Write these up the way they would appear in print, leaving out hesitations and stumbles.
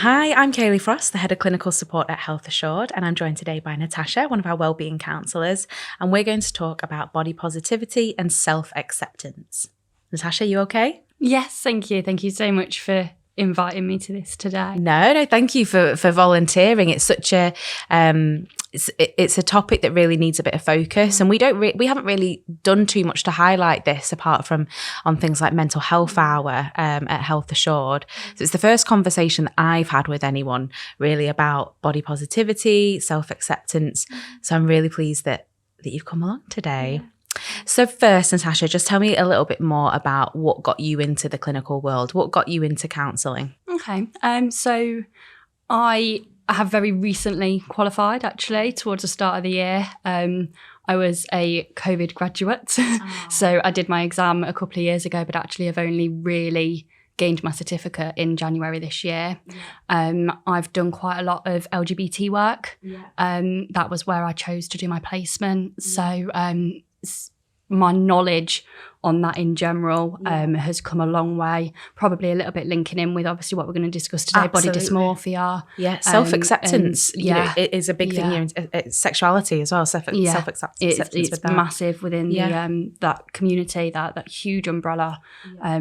Hi, I'm Kayleigh Frost, the Head of Clinical Support at Health Assured, and I'm joined today by Natasha, one of our wellbeing counsellors, and we're going to talk about body positivity and self-acceptance. Natasha, you okay? Yes, thank you. Thank you so much for inviting me to this today. No, thank you for volunteering. It's such a it's a topic that really needs a bit of focus, and we haven't really done too much to highlight this apart from on things like Mental Health Hour at Health Assured. So it's the first conversation that I've had with anyone really about body positivity, self-acceptance. So I'm really pleased that you've come along today. Yeah. So first, Natasha, just tell me a little bit more about what got you into the clinical world. What got you into counselling? Okay. So I have very recently qualified, actually, towards the start of the year. I was a COVID graduate. So I did my exam a couple of years ago, but actually I've only really gained my certificate in January this year. Yeah. I've done quite a lot of LGBT work. Yeah. That was where I chose to do my placement. Yeah. So my knowledge on that in general has come a long way, probably a little bit linking in with obviously what we're going to discuss today. Absolutely. Body dysmorphia. Yeah, self-acceptance it is a big thing here. Sexuality as well, self-acceptance. It's massive within the that community, that huge umbrella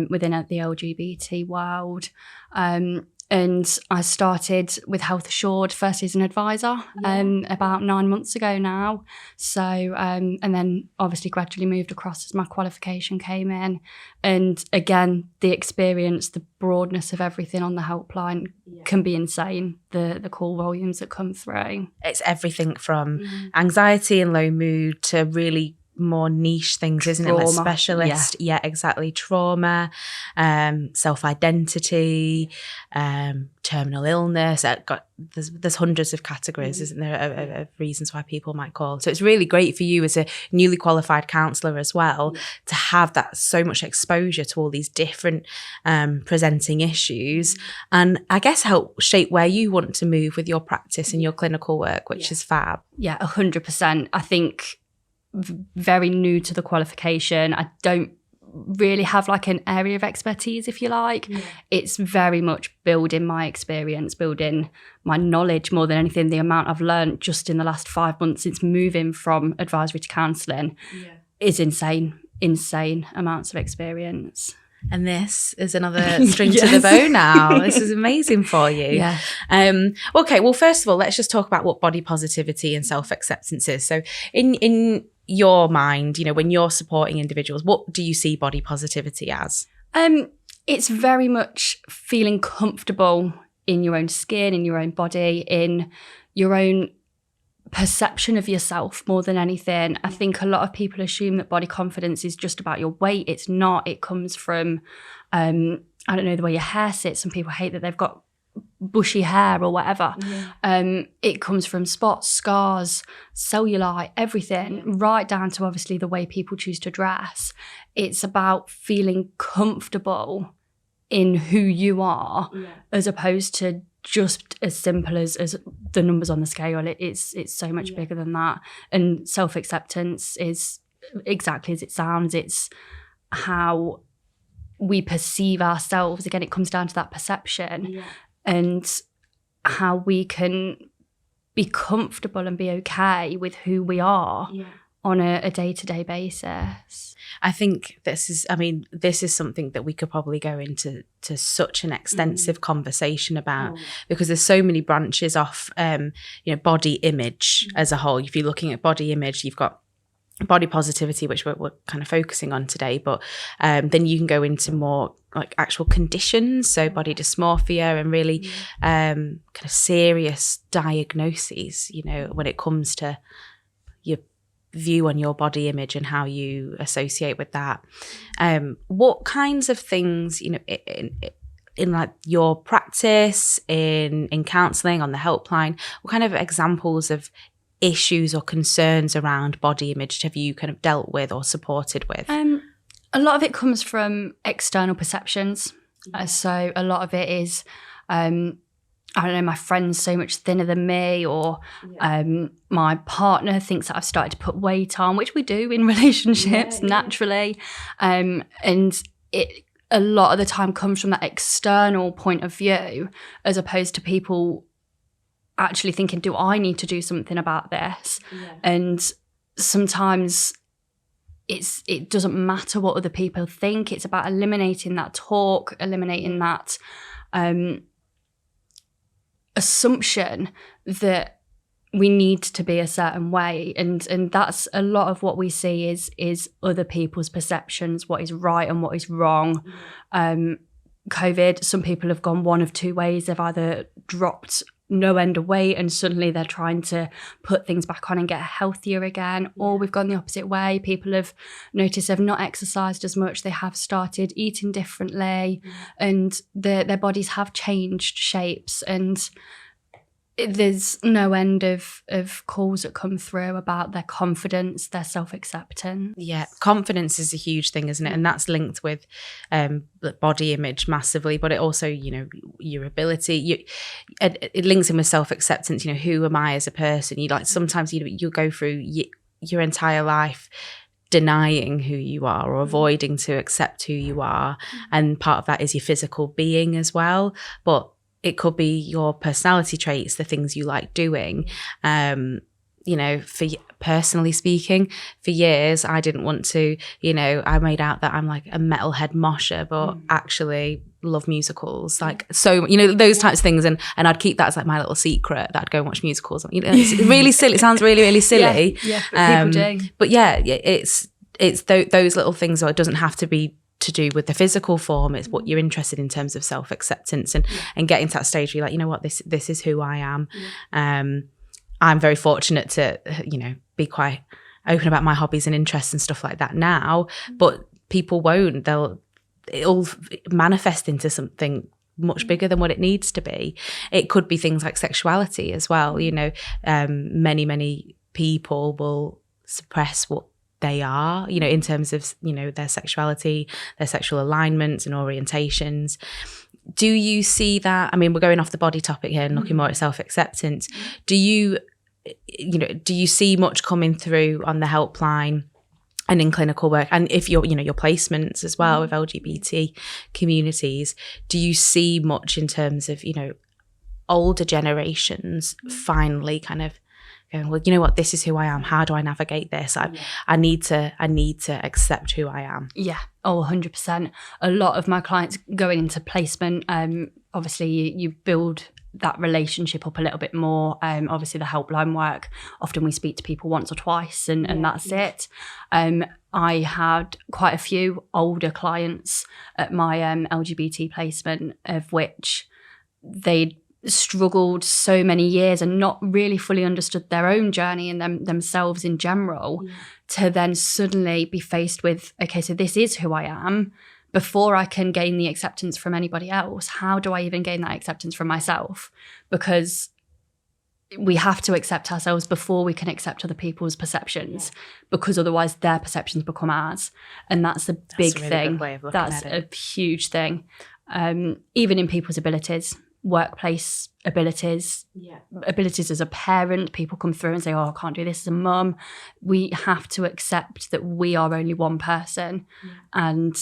within the LGBT world. And I started with Health Assured first as an advisor about 9 months ago now. So, and then obviously gradually moved across as my qualification came in. And again, the experience, the broadness of everything on the helpline can be insane, the call volumes that come through. It's everything from anxiety and low mood to really more niche things, isn't Trauma. It? Like specialist, exactly. Trauma, self-identity, terminal illness. There's hundreds of categories, isn't there, of reasons why people might call. So it's really great for you as a newly qualified counsellor as well to have that so much exposure to all these different presenting issues, and I guess help shape where you want to move with your practice and your clinical work, which is fab. Yeah, 100%. I think very new to the qualification. I don't really have like an area of expertise, if you like. It's very much building my experience, building my knowledge more than anything. The amount I've learned just in the last 5 months since moving from advisory to counselling is insane amounts of experience. And this is another string to the bow now. This is amazing for you. Yeah. Okay, well, first of all, let's just talk about what body positivity and self-acceptance is. So in your mind, when you're supporting individuals, what do you see body positivity as? It's very much feeling comfortable in your own skin, in your own body, in your own perception of yourself more than anything. I think a lot of people assume that body confidence is just about your weight. It's not. It comes from, I don't know, the way your hair sits. Some people hate that they've got bushy hair or whatever. It comes from spots, scars, cellulite, everything, right down to obviously the way people choose to dress. It's about feeling comfortable in who you are as opposed to just as simple as the numbers on the scale. It's so much bigger than that. And self-acceptance is exactly as it sounds. It's how we perceive ourselves. Again, it comes down to that perception and how we can be comfortable and be okay with who we are on a day-to-day basis. I think this is something that we could probably go into such an extensive conversation about because there's so many branches off, body image as a whole. If you're looking at body image, you've got body positivity, which we're kind of focusing on today, but then you can go into more like actual conditions, so body dysmorphia and really kind of serious diagnoses, when it comes to your view on your body image and how you associate with that. What kinds of things, in like your practice, in counselling, on the helpline, what kind of examples of issues or concerns around body image have you kind of dealt with or supported with? A lot of it comes from external perceptions. So a lot of it is, I don't know, my friend's so much thinner than me, or my partner thinks that I've started to put weight on, which we do in relationships naturally. And it a lot of the time comes from that external point of view, as opposed to people actually thinking, do I need to do something about this? Yeah. And sometimes it doesn't matter what other people think. It's about eliminating that talk, eliminating that assumption that we need to be a certain way, and that's a lot of what we see is other people's perceptions, what is right and what is wrong. COVID, some people have gone one of two ways. They've either dropped no end of weight and suddenly they're trying to put things back on and get healthier again, or we've gone the opposite way. People have noticed they've not exercised as much, they have started eating differently, and their bodies have changed shapes, and there's no end of calls that come through about their confidence, their self-acceptance. Yeah, confidence is a huge thing, isn't it? And that's linked with body image massively, but it also, your ability. It links in with self-acceptance. Who am I as a person? Sometimes you'll go through your entire life denying who you are or avoiding to accept who you are, and part of that is your physical being as well. But it could be your personality traits, the things you like doing. For personally speaking, for years, I didn't want to, I made out that I'm like a metalhead mosher, but actually love musicals. Those types of things. And I'd keep that as like my little secret, that I'd go and watch musicals. It's really silly. It sounds really, really silly. Yeah, but people do. But yeah, it's those little things, or it doesn't have to be to do with the physical form. It's what you're interested in terms of self-acceptance and getting to that stage where you're like, this is who I am. I'm very fortunate to, be quite open about my hobbies and interests and stuff like that now, but people won't. It'll manifest into something much bigger than what it needs to be. It could be things like sexuality as well. Many, many people will suppress what they are, in terms of, their sexuality, their sexual alignments and orientations. Do you see that? I mean, we're going off the body topic here and looking more at self-acceptance. Do you see much coming through on the helpline and in clinical work, and if your placements as well with LGBT communities, do you see much in terms of, older generations finally kind of going, well, you know what, this is who I am. How do I navigate this? I need to accept who I am. Yeah. Oh, 100%. A lot of my clients going into placement, obviously you build that relationship up a little bit more. Obviously the helpline work, often we speak to people once or twice and that's it. I had quite a few older clients at my LGBT placement, of which they'd struggled so many years and not really fully understood their own journey and themselves in general, to then suddenly be faced with, okay, so this is who I am. Before I can gain the acceptance from anybody else, how do I even gain that acceptance from myself? Because we have to accept ourselves before we can accept other people's perceptions, because otherwise their perceptions become ours. And that's a big thing. That's a huge thing. Even in people's abilities, workplace abilities, abilities as a parent. People come through and say, oh, I can't do this as a mum. We have to accept that we are only one person, and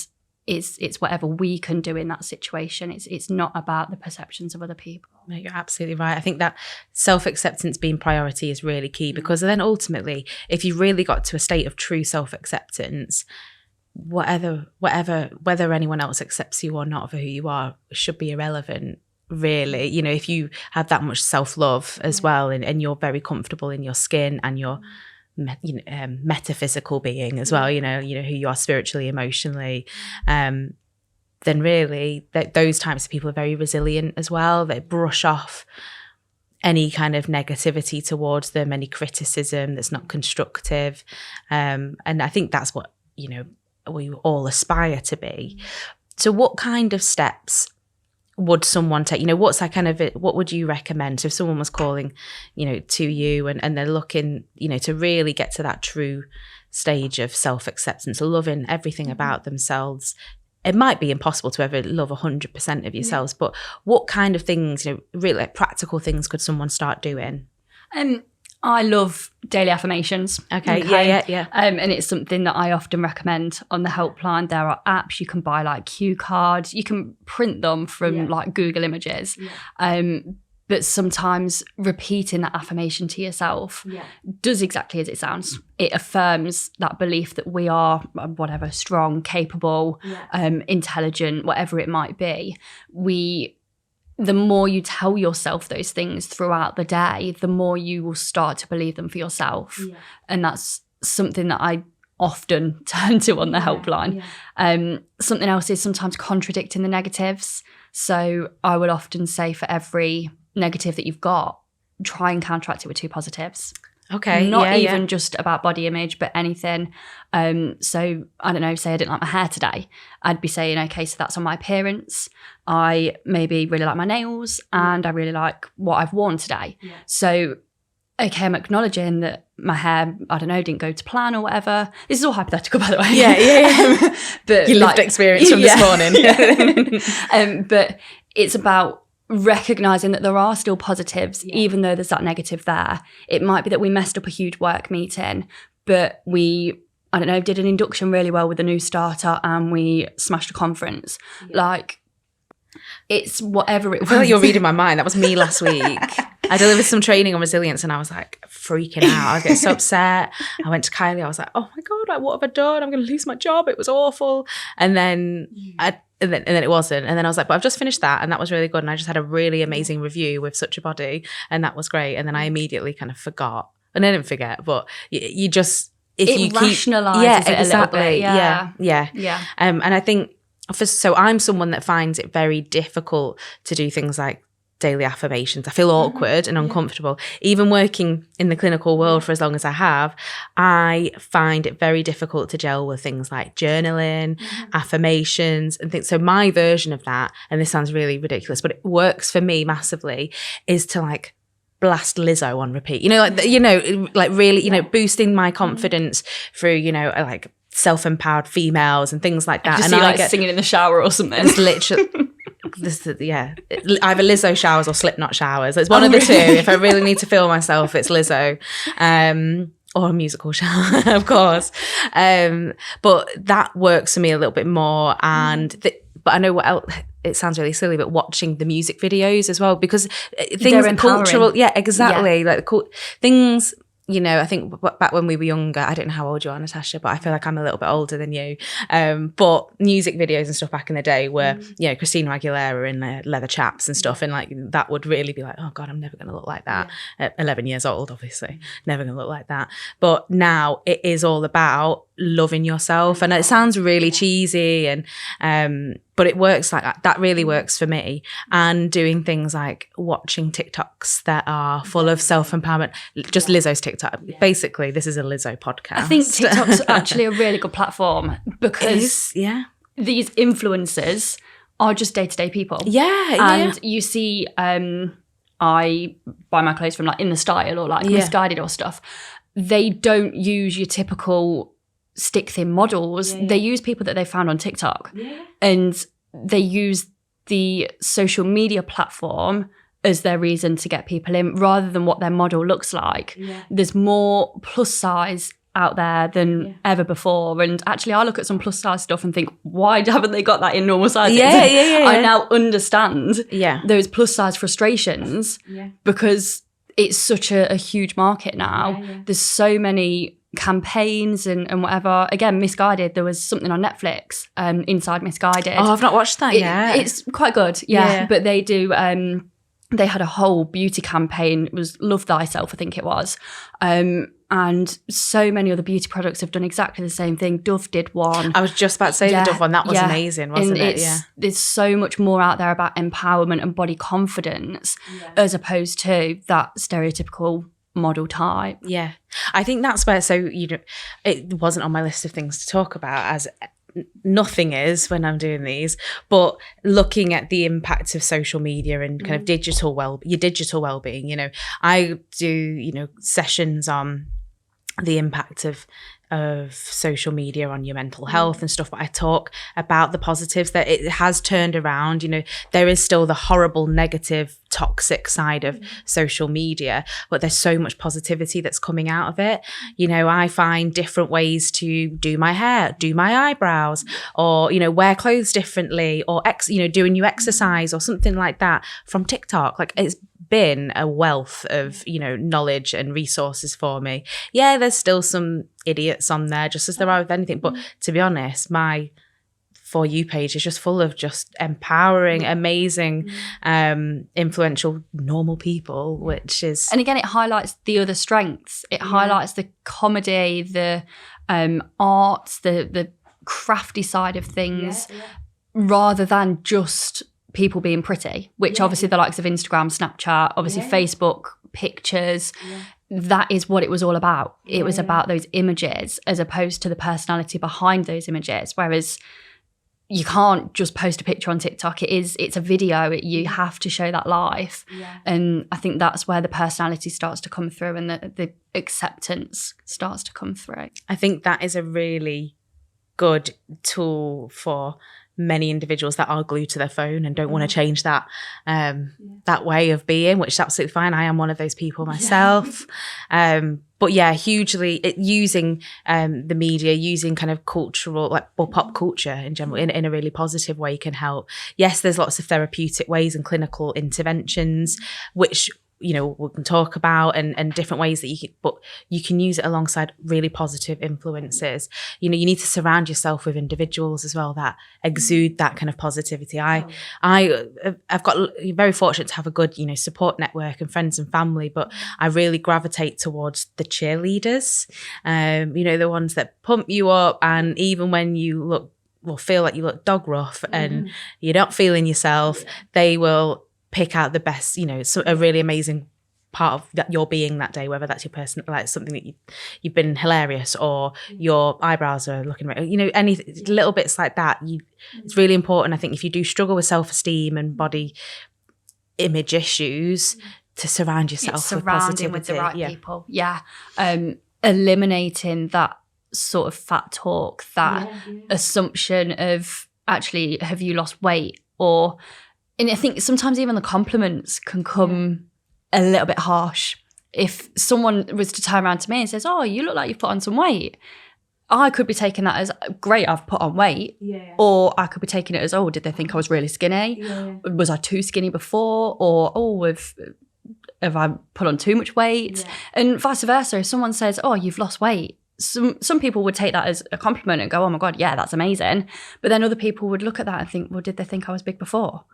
it's whatever we can do in that situation. It's not about the perceptions of other people. No, you're absolutely right. I think that self-acceptance being priority is really key, because then ultimately, if you really got to a state of true self-acceptance, whether anyone else accepts you or not for who you are should be irrelevant. Really, if you have that much self-love as well, and you're very comfortable in your skin and your metaphysical being as well, who you are spiritually, emotionally, then really those types of people are very resilient as well. They brush off any kind of negativity towards them, any criticism that's not constructive, and I think that's what we all aspire to be. So what kind of steps would someone take? What's that kind of what would you recommend? So if someone was calling, to you and they're looking, to really get to that true stage of self-acceptance, loving everything about themselves. It might be impossible to ever love 100% of yourselves, but what kind of things, really like practical things could someone start doing? I love daily affirmations. Okay. Yeah. And it's something that I often recommend on the helpline. There are apps you can buy, like cue cards. You can print them from like Google Images. But sometimes repeating that affirmation to yourself does exactly as it sounds. It affirms that belief that we are whatever, strong, capable, intelligent, whatever it might be. The more you tell yourself those things throughout the day, the more you will start to believe them for yourself. And that's something that I often turn to on the helpline. Something else is sometimes contradicting the negatives. So I would often say for every negative that you've got, try and counteract it with 2 positives. Okay. Not even just about body image, but anything. So I don't know, say I didn't like my hair today. I'd be saying, okay, so that's on my appearance. I maybe really like my nails and I really like what I've worn today. So, okay, I'm acknowledging that my hair, I don't know, didn't go to plan or whatever. This is all hypothetical, by the way. But your lived experience from this morning. But it's about recognizing that there are still positives, even though there's that negative there. It might be that we messed up a huge work meeting, but we, I don't know, did an induction really well with a new starter and we smashed a conference. Like, it's whatever it was. I feel like you're reading my mind. That was me last week. I delivered some training on resilience and I was like freaking out. I was getting so upset. I went to Kayleigh. I was like, oh my God, like, what have I done? I'm going to lose my job. It was awful. And then And then it wasn't. And then I was like, but I've just finished that and that was really good. And I just had a really amazing review with Such a Body and that was great. And then I immediately kind of forgot. And I didn't forget, but you just, if it you rationalizes it exactly. a little bit. Yeah. And I think, so I'm someone that finds it very difficult to do things like daily affirmations. I feel awkward and uncomfortable. Even working in the clinical world for as long as I have, I find it very difficult to gel with things like journaling, affirmations and things. So my version of that, and this sounds really ridiculous, but it works for me massively, is to like blast Lizzo on repeat. Like really, boosting my confidence through, like self-empowered females and things like that. And I get singing in the shower or something. It's literally either Lizzo showers or Slipknot showers. It's one of the two. If I really need to feel myself, it's Lizzo, or a musical shower, of course. But that works for me a little bit more. But I know what else. It sounds really silly, but watching the music videos as well, because things are cultural. Yeah, exactly. Like things. I think back when we were younger, I don't know how old you are, Natasha, but I feel like I'm a little bit older than you. But music videos and stuff back in the day were, Christina Aguilera in leather chaps and stuff. And like that would really be like, oh God, I'm never going to look like that. At 11 years old, obviously, never going to look like that. But now it is all about loving yourself. And it sounds really cheesy but it works like that. That really works for me. And doing things like watching TikToks that are full of self-empowerment, just Lizzo's TikTok. Basically, this is a Lizzo podcast. I think TikTok's actually a really good platform because these influencers are just day-to-day people. And you see, I buy my clothes from like In The Style or like Misguided or stuff. They don't use your typical stick thin models. They use people that they found on TikTok and they use the social media platform as their reason to get people in rather than what their model looks like. There's more plus size out there than ever before, and actually I look at some plus size stuff and think, why haven't they got that in normal sizes? I now understand those plus size frustrations because it's such a huge market now. There's so many campaigns and whatever. Again, Misguided, there was something on Netflix, Inside Misguided. Oh, I've not watched that yet. It's quite good, but they do they had a whole beauty campaign. It was Love Thyself, I think it was, and so many other beauty products have done exactly the same thing. Dove did one. I was just about to say the Dove one. That was amazing, wasn't it? There's so much more out there about empowerment and body confidence as opposed to that stereotypical model type. I think that's where, it wasn't on my list of things to talk about, as nothing is when I'm doing these, but looking at the impact of social media and kind of your digital well-being. I do, sessions on the impact of of social media on your mental health and stuff, but I talk about the positives, that it has turned around. You know, there is still the horrible, negative, toxic side of social media, but there's so much positivity that's coming out of it. You know, I find different ways to do my hair, do my eyebrows, or, you know, wear clothes differently, or do a new exercise or something like that from TikTok. Like, it's been a wealth of, you know, knowledge and resources for me. Yeah, there's still some idiots on there, just as there are with anything, but to be honest, my For You page is just full of just empowering, amazing, influential, normal people, which is... And again, it highlights the other strengths. It highlights the comedy, the arts, the crafty side of things, rather than just people being pretty, which obviously the likes of Instagram, Snapchat, obviously Facebook, pictures, that is what it was all about. It was about those images as opposed to the personality behind those images. Whereas you can't just post a picture on TikTok. It's a video. You have to show that life. And I think that's where the personality starts to come through and the acceptance starts to come through. I think that is a really good tool for many individuals that are glued to their phone and don't want to change that that way of being, which is absolutely fine. I am one of those people myself. But yeah, hugely using the media, using kind of cultural, like, or pop culture in general, in a really positive way can help. Yes, there's lots of therapeutic ways and clinical interventions, which, you know, we can talk about, and different ways that but you can use it alongside really positive influences. You know, you need to surround yourself with individuals as well that exude that kind of positivity. I've got very fortunate to have a good, you know, support network and friends and family, but I really gravitate towards the cheerleaders, you know, the ones that pump you up, and even when you feel like you look dog rough and you're not feeling yourself, they will pick out the best, you know, a really amazing part of that your being that day, whether that's your person, like something that you've been hilarious, or your eyebrows are looking right, you know, any little bits like that. It's really important, I think, if you do struggle with self-esteem and body image issues, to surround yourself with positivity, with the right people. Eliminating that sort of fat talk, that assumption of, actually, have you lost weight? And I think sometimes even the compliments can come a little bit harsh. If someone was to turn around to me and says, "Oh, you look like you've put on some weight," I could be taking that as, great, I've put on weight. Or I could be taking it as, oh, did they think I was really skinny? Was I too skinny before? Or, oh, have I put on too much weight? And vice versa. If someone says, "Oh, you've lost weight," some people would take that as a compliment and go, "Oh my God, yeah, that's amazing." But then other people would look at that and think, well, did they think I was big before?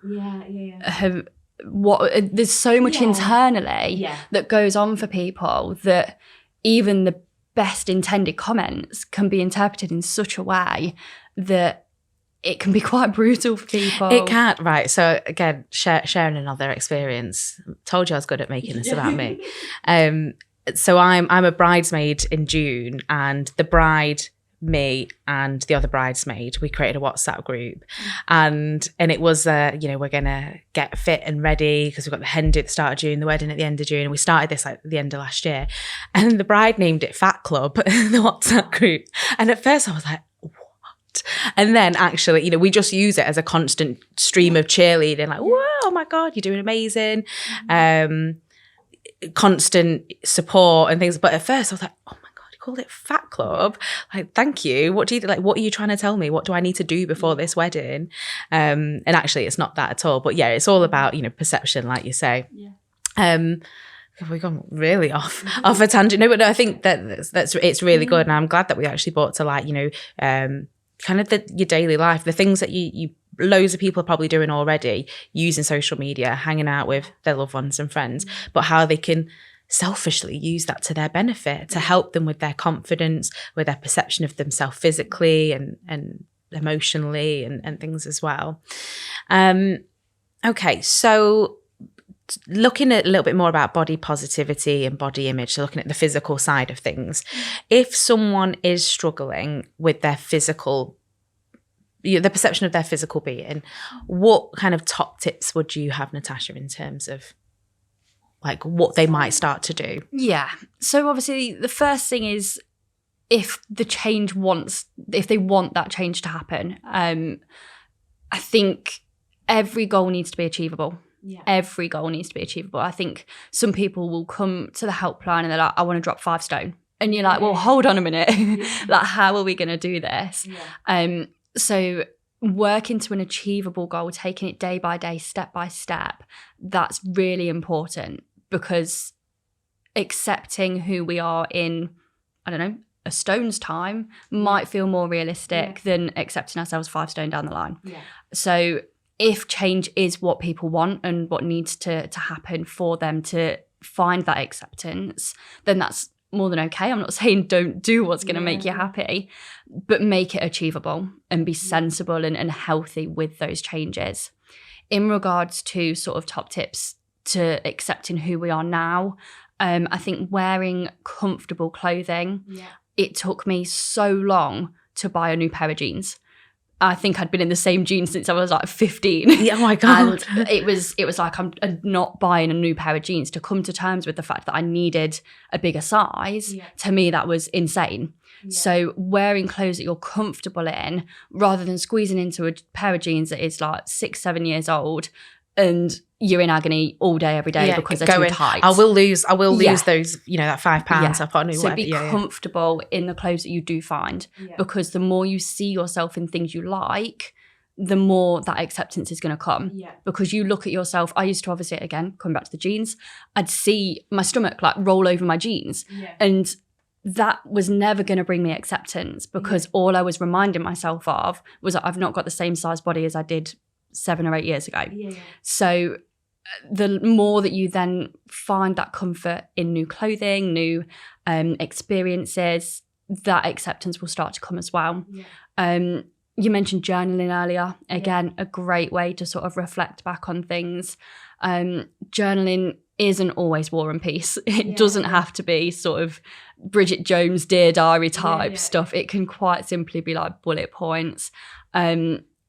There's so much internally that goes on for people, that even the best intended comments can be interpreted in such a way that it can be quite brutal for people. It can, right. So again, sharing another experience. Told you I was good at making this about me. So I'm a bridesmaid in June, and the bride, me, and the other bridesmaid, we created a WhatsApp group, and it was you know, we're gonna get fit and ready because we've got the hen do at the start of June, the wedding at the end of June, and we started this like at the end of last year, and the bride named it Fat Club, the WhatsApp group, and at first I was like, what? And then actually, you know, we just use it as a constant stream of cheerleading, like, whoa, oh my God, you're doing amazing. Constant support and things, but at first I was like, oh my God, you called it Fat Club, like, thank you, what are you trying to tell me? What do I need to do before this wedding? And actually it's not that at all, but yeah, it's all about, you know, perception, like you say. We've gone really off a tangent. No, but no, I think that's it's really good, and I'm glad that we actually brought to light, you know, kind of your daily life, the things that you loads of people are probably doing already, using social media, hanging out with their loved ones and friends, but how they can selfishly use that to their benefit, to help them with their confidence, with their perception of themselves physically and emotionally and things as well. Okay, so looking at a little bit more about body positivity and body image, so looking at the physical side of things, if someone is struggling with their physical, the perception of their physical being, what kind of top tips would you have, Natasha, in terms of like what they might start to do? Yeah. So obviously the first thing is if they want that change to happen, I think every goal needs to be achievable. Yeah. Every goal needs to be achievable. I think some people will come to the helpline and they're like, I want to drop 5 stone. And you're like, well, hold on a minute. Like, how are we going to do this? Yeah. So working to an achievable goal, taking it day by day, step by step, that's really important, because accepting who we are in, I don't know, a stone's time might feel more realistic than accepting ourselves 5 stone down the line. Yeah. So if change is what people want and what needs to happen for them to find that acceptance, then that's more than okay. I'm not saying don't do what's going to make you happy, but make it achievable and be sensible and healthy with those changes. In regards to sort of top tips to accepting who we are now, I think wearing comfortable clothing, it took me so long to buy a new pair of jeans. I think I'd been in the same jeans since I was like 15. Yeah, oh my God. And it was like, I'm not buying a new pair of jeans. To come to terms with the fact that I needed a bigger size, to me, that was insane. Yeah. So wearing clothes that you're comfortable in, rather than squeezing into a pair of jeans that is like 6-7 years old and you're in agony all day, every day because they're too tight. I will lose those, that £5. I'll put a new So be comfortable in the clothes that you do find, because the more you see yourself in things you like, the more that acceptance is going to come. Yeah. Because you look at yourself, I used to obviously, again, coming back to the jeans, I'd see my stomach like roll over my jeans. Yeah. And that was never going to bring me acceptance, because all I was reminding myself of was that I've not got the same size body as I did 7 or 8 years ago. Yeah. So the more that you then find that comfort in new clothing, new experiences, that acceptance will start to come as well. Yeah. You mentioned journaling earlier. Again, a great way to sort of reflect back on things. Journaling isn't always War and Peace. It doesn't have to be sort of Bridget Jones' Dear Diary type stuff. It can quite simply be like bullet points.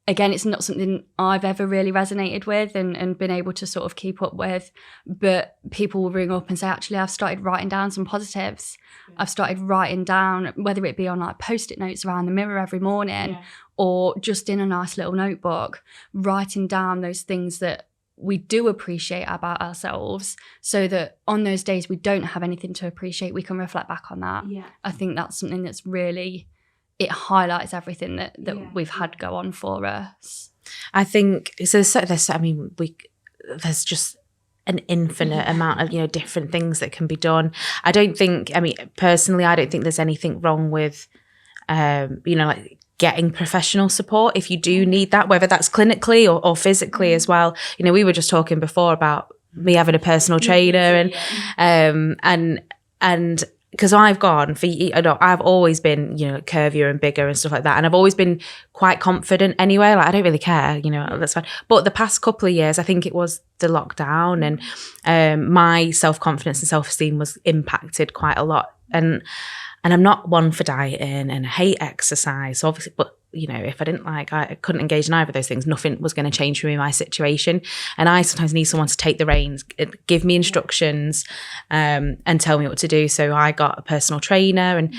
Again, it's not something I've ever really resonated with and been able to sort of keep up with, but people will ring up and say, actually, I've started writing down some positives. Yeah. I've started writing down, whether it be on like Post-it notes around the mirror every morning or just in a nice little notebook, writing down those things that we do appreciate about ourselves, so that on those days we don't have anything to appreciate, we can reflect back on that. Yeah. I think that's something that's really... it highlights everything that we've had go on for us. I think so. There's just an infinite amount of different things that can be done. Personally, I don't think there's anything wrong with like getting professional support if you do need that, whether that's clinically or physically as well. We were just talking before about me having a personal trainer and because I've gone for, I've always been, curvier and bigger and stuff like that. And I've always been quite confident anyway. Like, I don't really care, that's fine. But the past couple of years, I think it was the lockdown and my self-confidence and self-esteem was impacted quite a lot. And I'm not one for dieting and I hate exercise, so obviously, but if I couldn't engage in either of those things, nothing was going to change for me in my situation. And I sometimes need someone to take the reins, give me instructions, and tell me what to do. So I got a personal trainer, and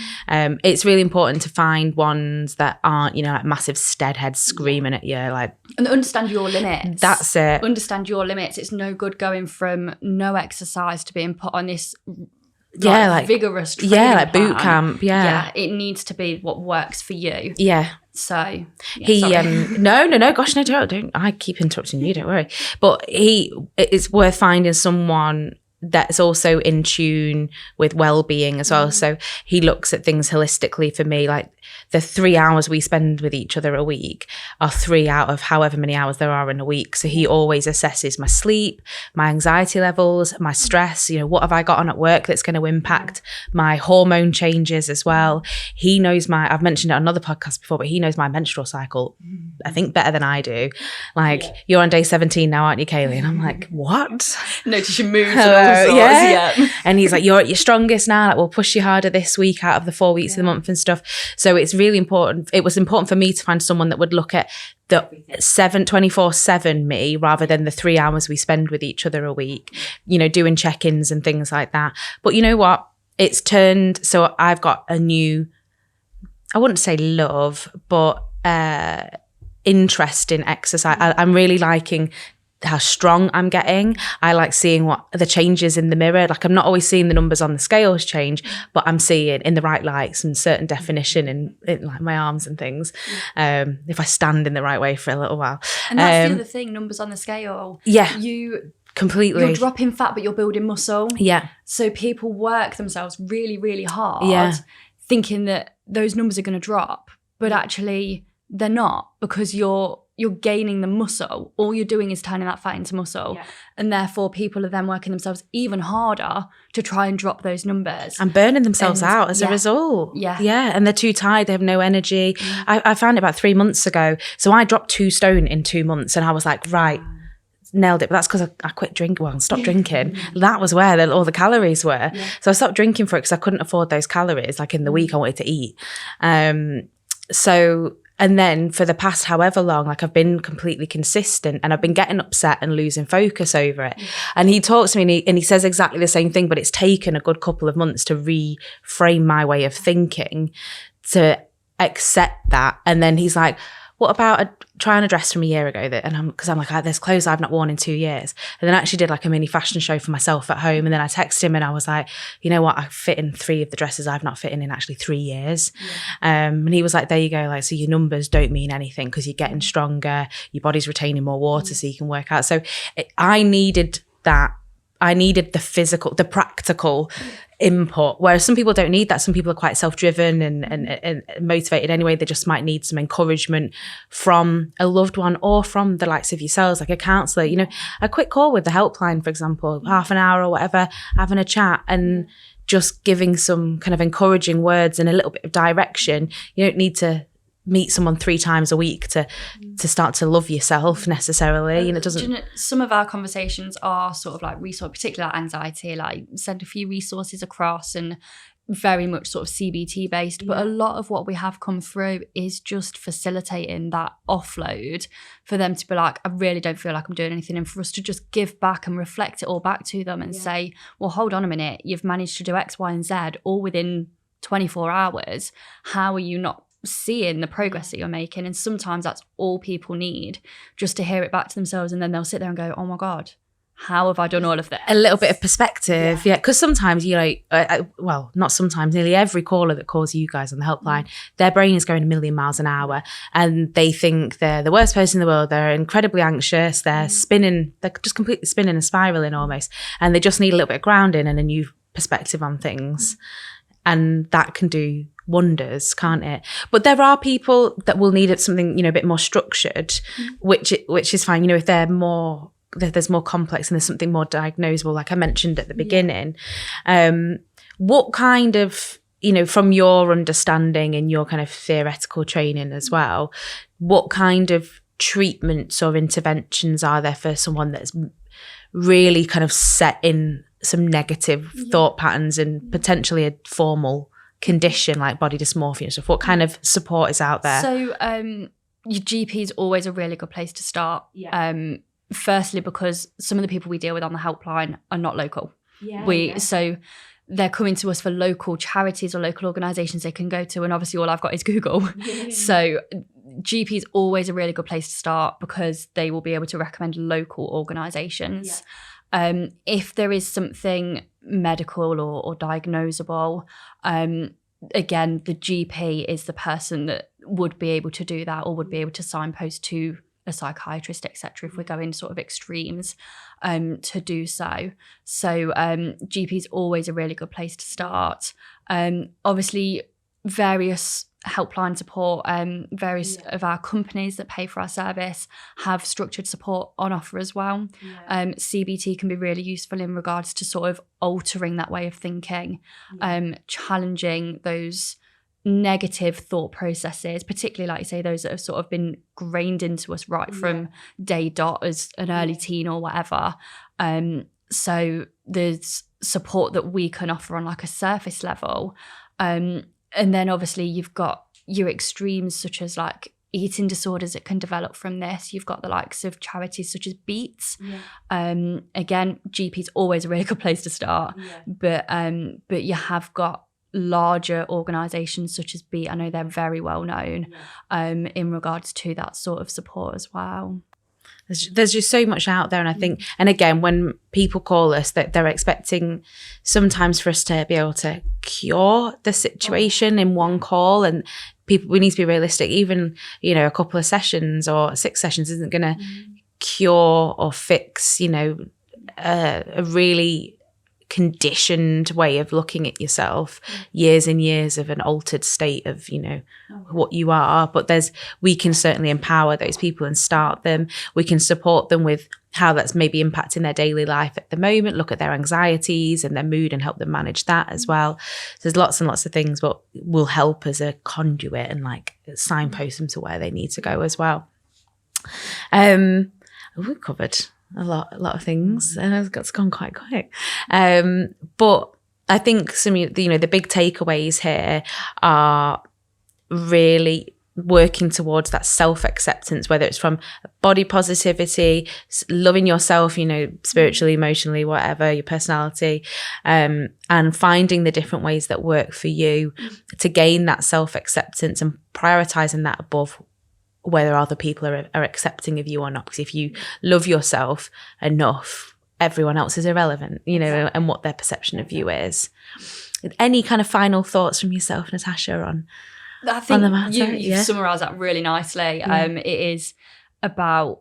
it's really important to find ones that aren't, like massive steadheads screaming at you, like. And understand your limits. That's it. Understand your limits. It's no good going from no exercise to being put on this. Like vigorous training like boot camp. Yeah, it needs to be what works for you. Yeah. So no, gosh, no, don't. I keep interrupting you, don't worry. But it's worth finding someone that's also in tune with well-being as well. So he looks at things holistically for me, like the 3 hours we spend with each other a week are 3 out of however many hours there are in a week. So he always assesses my sleep, my anxiety levels, my stress, what have I got on at work that's going to impact my hormone changes as well. He knows I've mentioned it on another podcast before, but he knows my menstrual cycle, I think, better than I do. Like, you're on day 17 now, aren't you, Kayleigh? And I'm like, what? Notice your moods. Yeah. And he's like, you're at your strongest now, like we'll push you harder this week out of the 4 weeks of the month and stuff. So it's really important. It was important for me to find someone that would look at the 24/7 me rather than the 3 hours we spend with each other a week, doing check-ins and things like that. But you know what? It's turned, so I've got a new I wouldn't say love, but interest in exercise. I'm really liking how strong I'm getting. I like seeing what the changes in the mirror. Like, I'm not always seeing the numbers on the scales change, but I'm seeing in the right lights and certain definition in like my arms and things. If I stand in the right way for a little while. And that's the other thing, numbers on the scale. Yeah. Completely. You're dropping fat, but you're building muscle. Yeah. So people work themselves really, really hard, thinking that those numbers are going to drop, but actually they're not, because you're gaining the muscle. All you're doing is turning that fat into muscle. Yeah. And therefore people are then working themselves even harder to try and drop those numbers. And burning themselves out as a result. Yeah. Yeah. And they're too tired. They have no energy. I found it about 3 months ago. So I dropped 2 stone in 2 months, and I was like, right, nailed it. But that's because I quit drinking. Well, stopped drinking. That was where all the calories were. Yeah. So I stopped drinking for it because I couldn't afford those calories. Like, in the week I wanted to eat. And then for the past however long, like, I've been completely consistent, and I've been getting upset and losing focus over it. And he talks to me and he says exactly the same thing, but it's taken a good couple of months to reframe my way of thinking, to accept that. And then he's like, what about trying a dress from a year ago? Because I'm like, there's clothes I've not worn in 2 years. And then I actually did like a mini fashion show for myself at home. And then I texted him and I was like, you know what? I fit in 3 of the dresses I've not fit in actually 3 years. Yeah. And he was like, there you go. Like, so your numbers don't mean anything because you're getting stronger. Your body's retaining more water so you can work out. So I needed that. I needed the physical, the practical input, whereas some people don't need that. Some people are quite self-driven and motivated anyway. They just might need some encouragement from a loved one or from the likes of yourselves, like a counsellor. You know, a quick call with the helpline, for example, half an hour or whatever, having a chat and just giving some kind of encouraging words and a little bit of direction. You don't need to meet someone 3 times a week to start to love yourself necessarily. You know, it doesn't. Some of our conversations are sort of like resource, particularly like anxiety, like send a few resources across, and very much sort of CBT based. But a lot of what we have come through is just facilitating that offload for them to be like, I really don't feel like I'm doing anything, and for us to just give back and reflect it all back to them and say, well, hold on a minute, you've managed to do X, Y, and Z all within 24 hours. How are you not seeing the progress that you're making? And sometimes that's all people need, just to hear it back to themselves, and then they'll sit there and go, oh my God, how have I done all of this? A little bit of perspective, yeah. Because sometimes, you know, well, not sometimes, nearly every caller that calls you guys on the helpline, their brain is going a million miles an hour, and they think they're the worst person in the world. They're incredibly anxious. They're spinning. They're just completely spinning and spiraling almost, and they just need a little bit of grounding and a new perspective on things, and that can do wonders, can't it? But there are people that will need something, you know, a bit more structured, which is fine. You know, if they're more, there's more complex and there's something more diagnosable, like I mentioned at the beginning. What kind of, you know, from your understanding and your kind of theoretical training as well, what kind of treatments or interventions are there for someone that's really kind of set in some negative thought patterns and potentially a formal condition like body dysmorphia and stuff? What kind of support is out there? So your GP is always a really good place to start. Firstly, because some of the people we deal with on the helpline are not local. So they're coming to us for local charities or local organisations they can go to, and obviously all I've got is Google. So GP is always a really good place to start, because they will be able to recommend local organisations. If there is something medical or diagnosable, again, the GP is the person that would be able to do that, or would be able to signpost to a psychiatrist, etc., if we're going sort of extremes, to do so. So GP is always a really good place to start. Obviously, various helpline support, various of our companies that pay for our service have structured support on offer as well. CBT can be really useful in regards to sort of altering that way of thinking, challenging those negative thought processes, particularly like you say, those that have sort of been grained into us right from day dot as an early teen or whatever. So there's support that we can offer on like a surface level. And then obviously you've got your extremes such as like eating disorders that can develop from this. You've got the likes of charities such as Beats. Again, GP is always a really good place to start. But you have got larger organisations such as Beat, I know they're very well known in regards to that sort of support as well. There's just so much out there. And I think, and again, when people call us, that they're expecting sometimes for us to be able to cure the situation in one call. And we need to be realistic. Even, you know, a couple of sessions or 6 sessions isn't going to cure or fix, you know, a really conditioned way of looking at yourself, years and years of an altered state of, you know, what you are. But we can certainly empower those people and start them. We can support them with how that's maybe impacting their daily life at the moment, look at their anxieties and their mood and help them manage that as well. So there's lots and lots of things that will help as a conduit and like signpost them to where they need to go as well. We've covered a lot of things, and it's gone quite quick. But I think some, you know, the big takeaways here are really working towards that self-acceptance, whether it's from body positivity, loving yourself, you know, spiritually, emotionally, whatever, your personality, and finding the different ways that work for you to gain that self-acceptance and prioritizing that above whether other people are accepting of you or not. Because if you love yourself enough, everyone else is irrelevant, you know, and what their perception of you is. Any kind of final thoughts from yourself, Natasha, on I think the matter? You've summarised that really nicely. It is about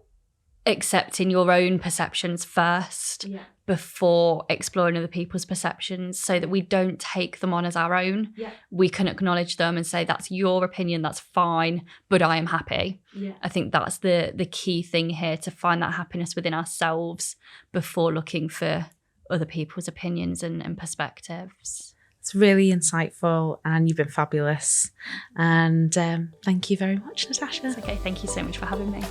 accepting your own perceptions first before exploring other people's perceptions, so that we don't take them on as our own. We can acknowledge them and say, that's your opinion, that's fine, but I am happy. I think that's the key thing here, to find that happiness within ourselves before looking for other people's opinions and perspectives. It's really insightful, and you've been fabulous. And thank you very much, Natasha. It's okay. Thank you so much for having me.